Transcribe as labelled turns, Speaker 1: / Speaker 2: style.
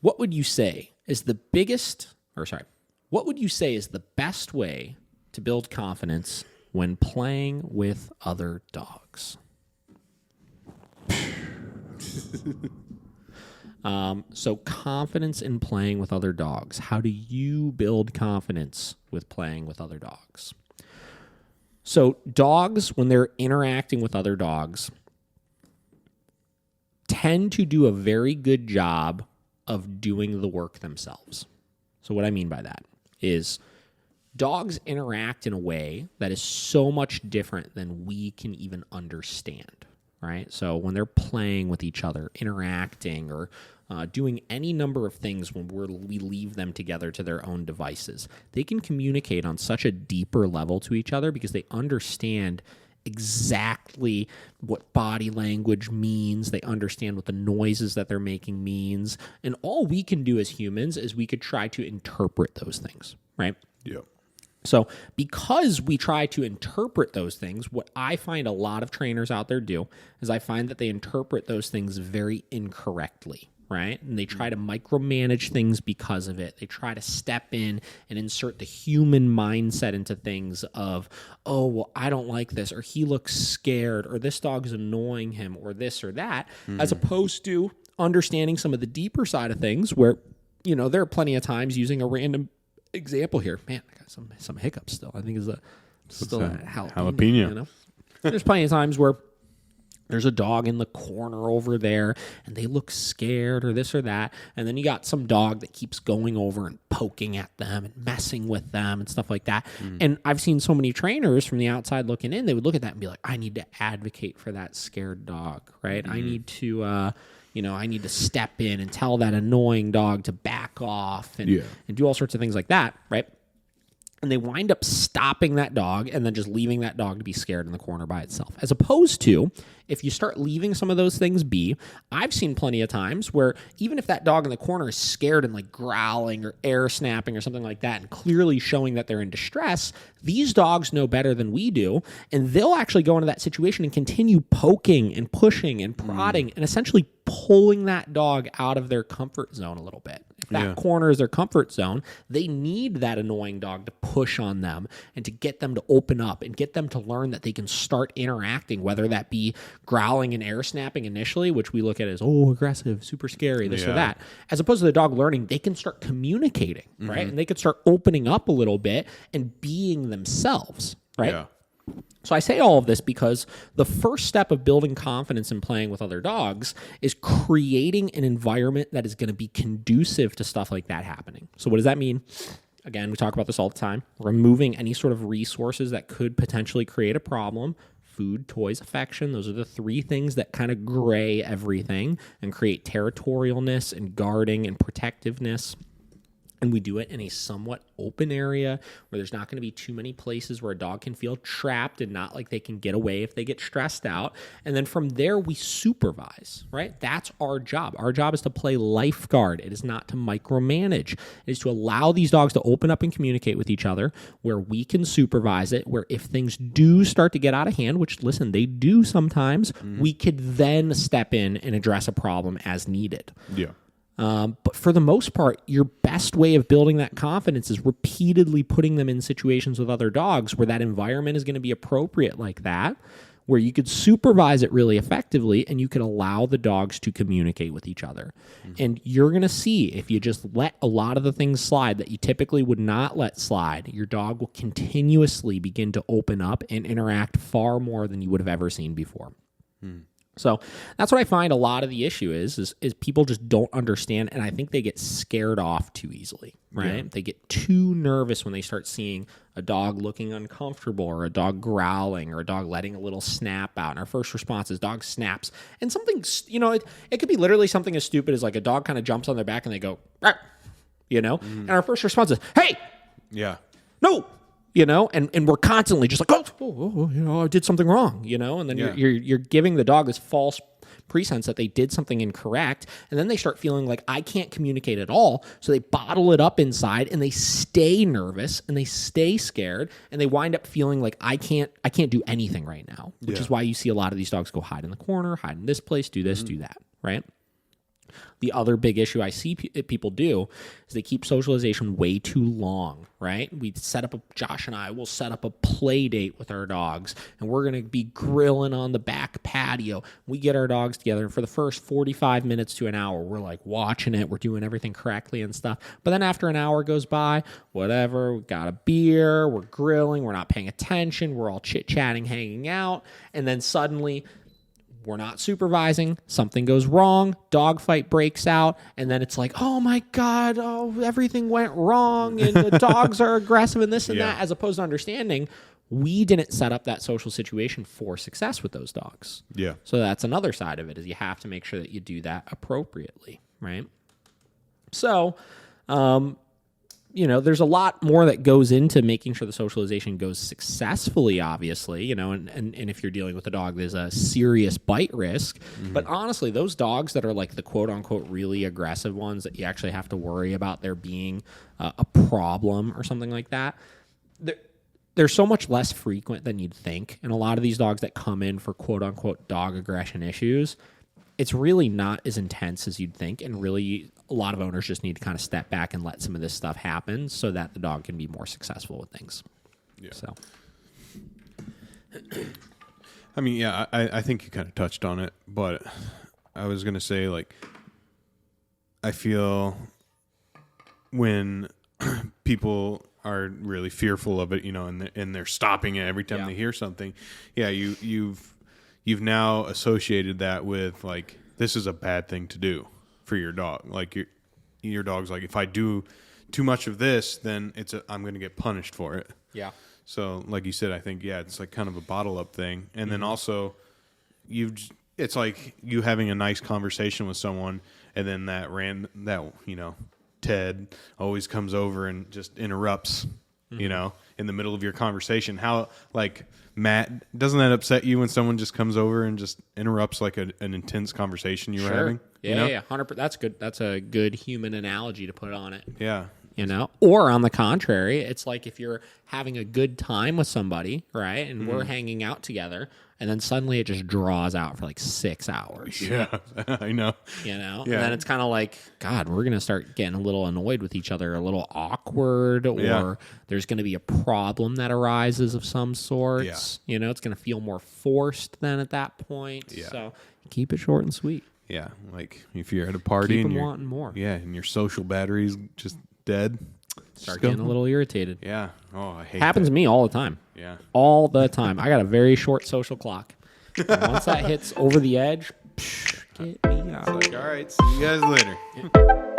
Speaker 1: what would you say is the what would you say is the best way to build confidence when playing with other dogs? So confidence in playing with other dogs. How do you build confidence with playing with other dogs? So dogs, when they're interacting with other dogs, tend to do a very good job of doing the work themselves. So what I mean by that is dogs interact in a way that is so much different than we can even understand, right? So when they're playing with each other, interacting, or doing any number of things when we leave them together to their own devices, they can communicate on such a deeper level to each other because they understand exactly what body language means. They understand what the noises that they're making means. And all we can do as humans is we could try to interpret those things, right?
Speaker 2: Yeah.
Speaker 1: So because we try to interpret those things, what I find a lot of trainers out there do is I find that they interpret those things very incorrectly, right? And they try to micromanage things because of it. They try to step in and insert the human mindset into things of, oh, well, I don't like this, or he looks scared, or this dog's annoying him, or this or that, as opposed to understanding some of the deeper side of things where, you know, there are plenty of times using a random example here. Man, I got some hiccups still. I think it's still a jalapeno. You know? There's plenty of times where there's a dog in the corner over there and they look scared or this or that. And then you got some dog that keeps going over and poking at them and messing with them and stuff like that. And I've seen so many trainers from the outside looking in, they would look at that and be like, I need to advocate for that scared dog, right? I need to, I need to step in and tell that annoying dog to back off and do all sorts of things like that, right? And they wind up stopping that dog and then just leaving that dog to be scared in the corner by itself. As opposed to, if you start leaving some of those things be, I've seen plenty of times where even if that dog in the corner is scared and like growling or air snapping or something like that and clearly showing that they're in distress, these dogs know better than we do, and they'll actually go into that situation and continue poking and pushing and prodding and essentially pulling that dog out of their comfort zone a little bit. If that corner is their comfort zone, they need that annoying dog to push on them and to get them to open up and get them to learn that they can start interacting, whether that be growling and air snapping initially, which we look at as, oh, aggressive, super scary, this or that, as opposed to the dog learning, they can start communicating, right? And they can start opening up a little bit and being themselves, right?
Speaker 2: Yeah.
Speaker 1: So I say all of this because the first step of building confidence in playing with other dogs is creating an environment that is going to be conducive to stuff like that happening. So what does that mean? Again, we talk about this all the time. Removing any sort of resources that could potentially create a problem. Food, toys, affection. Those are the three things that kind of gray everything and create territorialness and guarding and protectiveness. And we do it in a somewhat open area where there's not going to be too many places where a dog can feel trapped and not like they can get away if they get stressed out. And then from there, we supervise, right? That's our job. Our job is to play lifeguard. It is not to micromanage. It is to allow these dogs to open up and communicate with each other where we can supervise it, where if things do start to get out of hand, which, listen, they do sometimes, we could then step in and address a problem as needed.
Speaker 2: Yeah.
Speaker 1: But for the most part, your best way of building that confidence is repeatedly putting them in situations with other dogs where that environment is going to be appropriate like that, where you could supervise it really effectively and you could allow the dogs to communicate with each other. And you're going to see if you just let a lot of the things slide that you typically would not let slide, your dog will continuously begin to open up and interact far more than you would have ever seen before. So that's what I find a lot of the issue is people just don't understand, and I think they get scared off too easily, right? Yeah. They get too nervous when they start seeing a dog looking uncomfortable or a dog growling or a dog letting a little snap out. And our first response is dog snaps. And something, it could be literally something as stupid as like a dog kind of jumps on their back and they go, "Rah," and our first response is, "Hey, no." And we're constantly just like, I did something wrong, and then you're giving the dog this false pretense that they did something incorrect, and then they start feeling like I can't communicate at all, so they bottle it up inside and they stay nervous and they stay scared and they wind up feeling like I can't do anything right now, which is why you see a lot of these dogs go hide in the corner, hide in this place, do this, do that, right? The other big issue I see people do is they keep socialization way too long, right? Josh and I will set up a play date with our dogs, and we're going to be grilling on the back patio. We get our dogs together, and for the first 45 minutes to an hour, we're like watching it. We're doing everything correctly and stuff. But then after an hour goes by, whatever, we got a beer, we're grilling, we're not paying attention, we're all chit-chatting, hanging out, and then suddenly we're not supervising, something goes wrong, dog fight breaks out, and then it's like, oh my God, everything went wrong, and the dogs are aggressive and this and that, as opposed to understanding we didn't set up that social situation for success with those dogs.
Speaker 2: Yeah.
Speaker 1: So that's another side of it, is you have to make sure that you do that appropriately, right? So, there's a lot more that goes into making sure the socialization goes successfully, obviously, and if you're dealing with a dog, there's a serious bite risk. Mm-hmm. But honestly, those dogs that are like the quote unquote really aggressive ones that you actually have to worry about there being a problem or something like that, they're so much less frequent than you'd think. And a lot of these dogs that come in for quote unquote dog aggression issues, it's really not as intense as you'd think. And really, a lot of owners just need to kind of step back and let some of this stuff happen so that the dog can be more successful with things. Yeah. So,
Speaker 2: I mean, yeah, I think you kind of touched on it, but I was going to say, like, I feel when people are really fearful of it, and they're stopping it every time they hear something. Yeah, you've now associated that with, like, this is a bad thing to do for your dog. Like, your dog's like, if I do too much of this, then I'm going to get punished for it.
Speaker 1: Yeah.
Speaker 2: So, like you said, I think, it's like kind of a bottle up thing. And then also, it's like you having a nice conversation with someone, and then Ted always comes over and just interrupts, in the middle of your conversation. How, like, Matt, doesn't that upset you when someone just comes over and just interrupts like an intense conversation you were having?
Speaker 1: Yeah, 100%. That's good. That's a good human analogy to put on it.
Speaker 2: Yeah.
Speaker 1: Or on the contrary, it's like if you're having a good time with somebody, right? And we're hanging out together, and then suddenly it just draws out for like 6 hours.
Speaker 2: Yeah, I know.
Speaker 1: Yeah. And then it's kind of like, God, we're going to start getting a little annoyed with each other, a little awkward, or there's going to be a problem that arises of some sorts. Yeah. It's going to feel more forced then at that point. Yeah. So keep it short and sweet.
Speaker 2: Yeah, like if you're at a party
Speaker 1: keep
Speaker 2: and you're
Speaker 1: wanting more.
Speaker 2: Yeah, and your social battery's just dead.
Speaker 1: Start getting a little irritated.
Speaker 2: Yeah. Oh, I hate
Speaker 1: Happens
Speaker 2: that.
Speaker 1: to me all the time.
Speaker 2: Yeah.
Speaker 1: All the time. I got a very short social clock. And once that hits over the edge, get me out.
Speaker 2: It's like, all right, see you guys later.